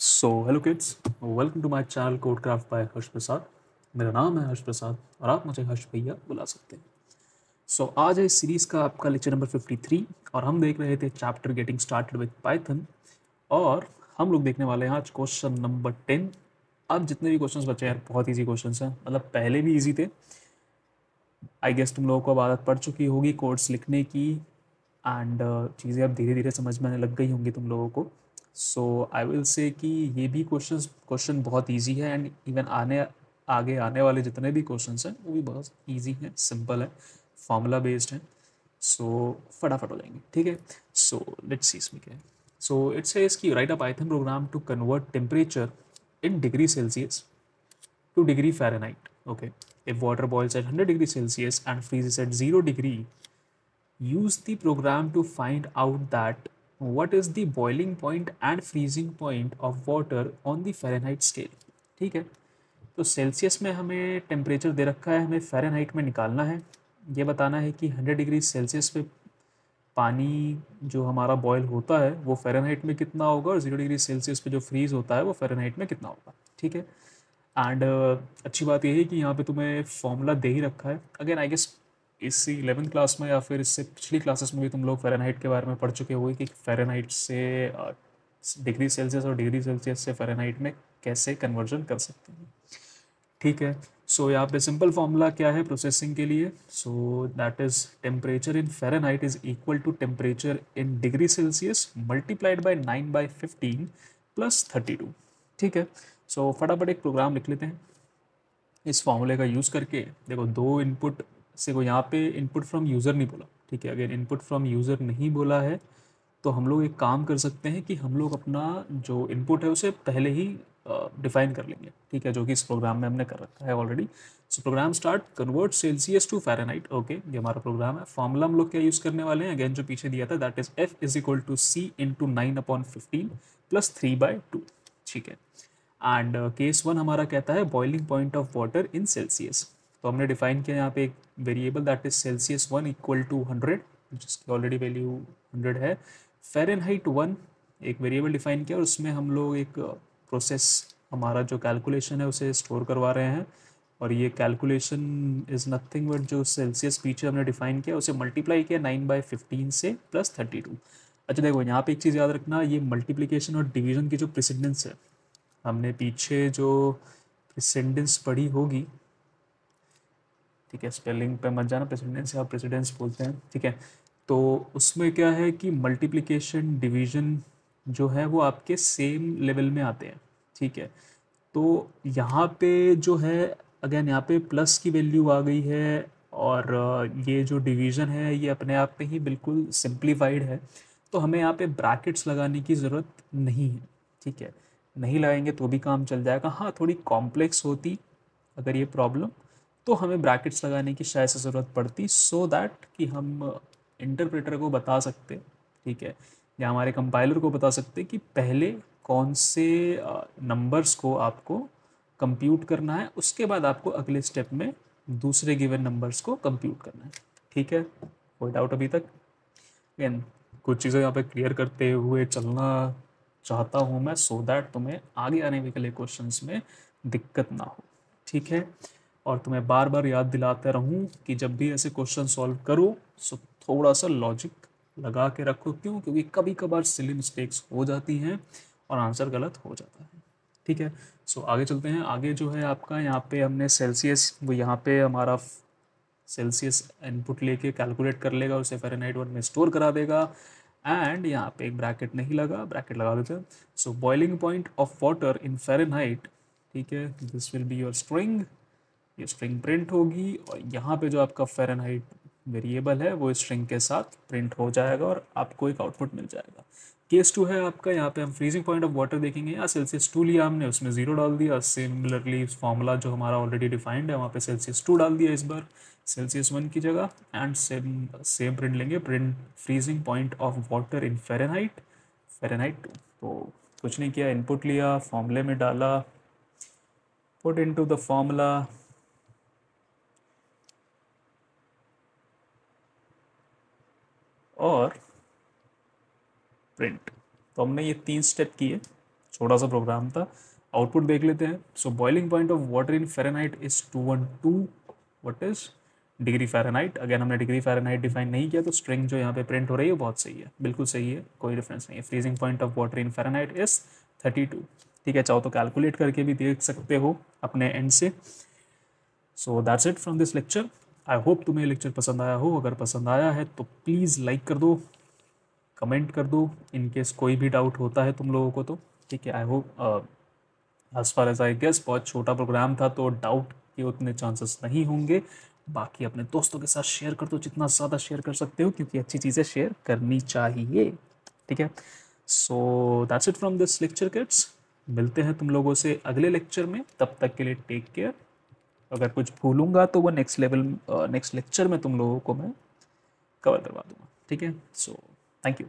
So hello kids, welcome to my channel CodeCraft by Harsh Prasad. मेरा नाम है हर्ष प्रसाद और आप मुझे हर्ष भैया बुला सकते हैं। आज है इस सीरीज़ का आपका लेक्चर नंबर 53 और हम देख रहे थे chapter getting started with Python. और हम लोग देखने वाले हैं आज क्वेश्चन नंबर 10। अब जितने भी क्वेश्चंस बचे हैं यार, बहुत ईजी क्वेश्चंस हैं, मतलब पहले भी ईजी थे। आई गेस तुम लोगों को अब आदत पड़ चुकी होगी कोड्स लिखने की एंड चीज़ें अब धीरे धीरे समझ में आने लग गई होंगी तुम लोगों को। आई विल से कि ये भी क्वेश्चन बहुत इजी है एंड इवन आगे आने वाले जितने भी क्वेश्चंस हैं वो भी बहुत इजी हैं, सिंपल है, फार्मूला बेस्ड है। फटाफट हो जाएंगे, ठीक है। लेट्स सी इसमें क्या है। इट सेज कि write a Python program to convert temperature in degree Celsius to degree Fahrenheit. Okay. If water boils at 100 degrees Celsius and freezes at 0 degree, use the program to find out that what is the boiling point and freezing point of water on the Fahrenheit scale. ठीक है, तो Celsius में हमें temperature दे रखा है, हमें Fahrenheit में निकालना है। ये बताना है कि 100 डिग्री सेल्सियस पे पानी जो हमारा बॉयल होता है वो फ़ारेनहाइट में कितना होगा और 0 डिग्री सेल्सियस पे जो फ्रीज़ होता है वो फ़ारेनहाइट में कितना होगा। ठीक है। एंड अच्छी बात यह है कि यहाँ पे तुम्हें फॉर्मूला दे ही रखा है। अगेन आई गेस इसी 11th क्लास में या फिर इससे पिछली क्लासेस में भी तुम लोग फ़ारेनहाइट के बारे में पढ़ चुके होंगे कि फ़ारेनहाइट से डिग्री सेल्सियस और डिग्री सेल्सियस से फ़ारेनहाइट में कैसे कन्वर्जन कर सकते हैं। ठीक है। यहाँ पे सिंपल फॉर्मूला क्या है प्रोसेसिंग के लिए। That is temperature in Fahrenheit is equal to temperature in degree Celsius multiplied by 9/15 plus 32। ठीक है। फटाफट एक प्रोग्राम लिख लेते हैं इस फॉर्मूले का यूज़ करके। देखो, दो इनपुट से को यहाँ पे इनपुट फ्रॉम यूज़र नहीं बोला, ठीक है। अगर इनपुट फ्रॉम यूज़र नहीं बोला है तो हम लोग एक काम कर सकते हैं कि हम लोग अपना जो इनपुट है उसे पहले ही डिफाइन कर लेंगे, ठीक है, जो कि इस प्रोग्राम में हमने कर रखा है already. Program start convert Celsius to Fahrenheit. Okay, ये हमारा प्रोग्राम है। फॉर्मूला हम लोग क्या यूज़ करने वाले हैं, अगेन जो पीछे दिया था, that is F is equal to C into 9/15 plus 3/2। ठीक है। एंड केस 1 हमारा कहता है boiling point of water in Celsius. तो हमने डिफाइन किया यहाँ पे एक variable that is Celsius 1 equal to 100, जिसकी ऑलरेडी वैल्यू 100 है। फ़ारेनहाइट 1 एक वेरिएबल डिफाइन किया और उसमें हम लोग एक प्रोसेस, हमारा जो कैलकुलेशन है उसे स्टोर करवा रहे हैं। और ये कैलकुलेशन इज़ नथिंग बट जो सेल्सियस पीछे हमने डिफाइन किया उसे मल्टीप्लाई किया 9/15 से प्लस 32। अच्छा देखो, यहाँ पे एक चीज़ याद रखना, ये मल्टीप्लिकेशन और डिवीजन की जो प्रेसिडेंस है, हमने पीछे जो प्रेसिडेंस पढ़ी होगी, ठीक है, स्पेलिंग पे मत जाना, प्रेसिडेंस या प्रेसिडेंस बोलते हैं, ठीक है। तो उसमें क्या है कि मल्टीप्लिकेशन डिवीजन जो है वो आपके सेम लेवल में आते हैं, ठीक है। तो यहाँ पे जो है, अगेन यहाँ पे प्लस की वैल्यू आ गई है और ये जो डिवीज़न है ये अपने आप में ही बिल्कुल सिंप्लीफाइड है, तो हमें यहाँ पे ब्रैकेट्स लगाने की ज़रूरत नहीं है, ठीक है। नहीं लगाएंगे तो भी काम चल जाएगा। हाँ, थोड़ी कॉम्प्लेक्स होती अगर ये प्रॉब्लम, तो हमें ब्रैकेट्स लगाने की शायद से ज़रूरत पड़ती, सो दैट कि हम इंटरप्रेटर को बता सकते, ठीक है, या हमारे कंपाइलर को बता सकते कि पहले कौन से नंबर्स को आपको कंप्यूट करना है, उसके बाद आपको अगले स्टेप में दूसरे गिवन नंबर्स को कंप्यूट करना है। ठीक है, कोई डाउट अभी तक? अगेन कुछ चीज़ें यहाँ पे क्लियर करते हुए चलना चाहता हूँ मैं, सो दैट तुम्हें आगे आने वाले क्वेश्चंस में दिक्कत ना हो, ठीक है। और तुम्हें बार बार याद दिलाते रहूँ कि जब भी ऐसे क्वेश्चन सॉल्व करो सो थोड़ा सा लॉजिक लगा के रखो। क्यों? क्योंकि कभी कभार सिली मिस्टेक्स हो जाती हैं और आंसर गलत हो जाता है, ठीक है। आगे चलते हैं। आगे जो है आपका, यहाँ पे हमने सेल्सियस, वो यहाँ पे हमारा सेल्सियस इनपुट लेके कैलकुलेट कर लेगा, उसे फ़ारेनहाइट 1 में स्टोर करा देगा। एंड यहाँ पे एक ब्रैकेट नहीं लगा, ब्रैकेट लगा देते हैं। Boiling point of water in Fahrenheit, ठीक है, this will be your string. ये स्ट्रिंग प्रिंट होगी और यहाँ पे जो आपका फ़ारेनहाइट वेरिएबल है वो स्ट्रिंग के साथ प्रिंट हो जाएगा और आपको एक आउटपुट मिल जाएगा। केस 2 है आपका, यहाँ पे हम फ्रीजिंग पॉइंट ऑफ वाटर देखेंगे। यहाँ सेल्सियस 2 लिया हमने, उसमें 0 डाल दिया। सिमिलरली फॉर्मूला जो हमारा ऑलरेडी डिफाइंड है वहाँ पे सेल्सियस 2 डाल दिया इस बार सेल्सियस 1 की जगह। एंड सेम प्रिंट लेंगे, print freezing point of water in Fahrenheit, Fahrenheit 2। तो कुछ नहीं किया, इनपुट लिया, फॉर्मूले में डाला, पुट इनटू द फॉर्मूला, और प्रिंट। तो हमने ये 3 स्टेप किए छोटा सा प्रोग्राम था। आउटपुट देख लेते हैं। सो boiling point of water in Fahrenheit is 212 what is degree Fahrenheit. Again हमने डिग्री फ़ारेनहाइट डिफाइन नहीं किया, तो स्ट्रिंग जो यहाँ पे प्रिंट हो रही है वो बहुत सही है, बिल्कुल सही है, कोई डिफरेंस नहीं है। Freezing point of water in Fahrenheit is 32। ठीक है, चाहो तो कैलकुलेट करके भी देख सकते हो अपने एंड से। So that's it from this lecture. I hope तुम्हें लेक्चर पसंद आया हो। अगर पसंद आया है तो प्लीज़ लाइक कर दो, कमेंट कर दो, इन केस कोई भी डाउट होता है तुम लोगों को तो। ठीक है, I hope as far as I guess बहुत छोटा प्रोग्राम था तो डाउट के उतने चांसेस नहीं होंगे। बाकी अपने दोस्तों के साथ शेयर कर दो, जितना ज़्यादा शेयर कर सकते हो, क्योंकि अच्छी चीज़ें शेयर करनी चाहिए। ठीक है, so that's it from this lecture kids. मिलते हैं तुम लोगों से अगले लेक्चर में, तब तक के लिए टेक केयर। अगर कुछ भूलूंगा तो वो नेक्स्ट लेक्चर में तुम लोगों को मैं कवर करवा दूंगा। ठीक है, सो थैंक यू।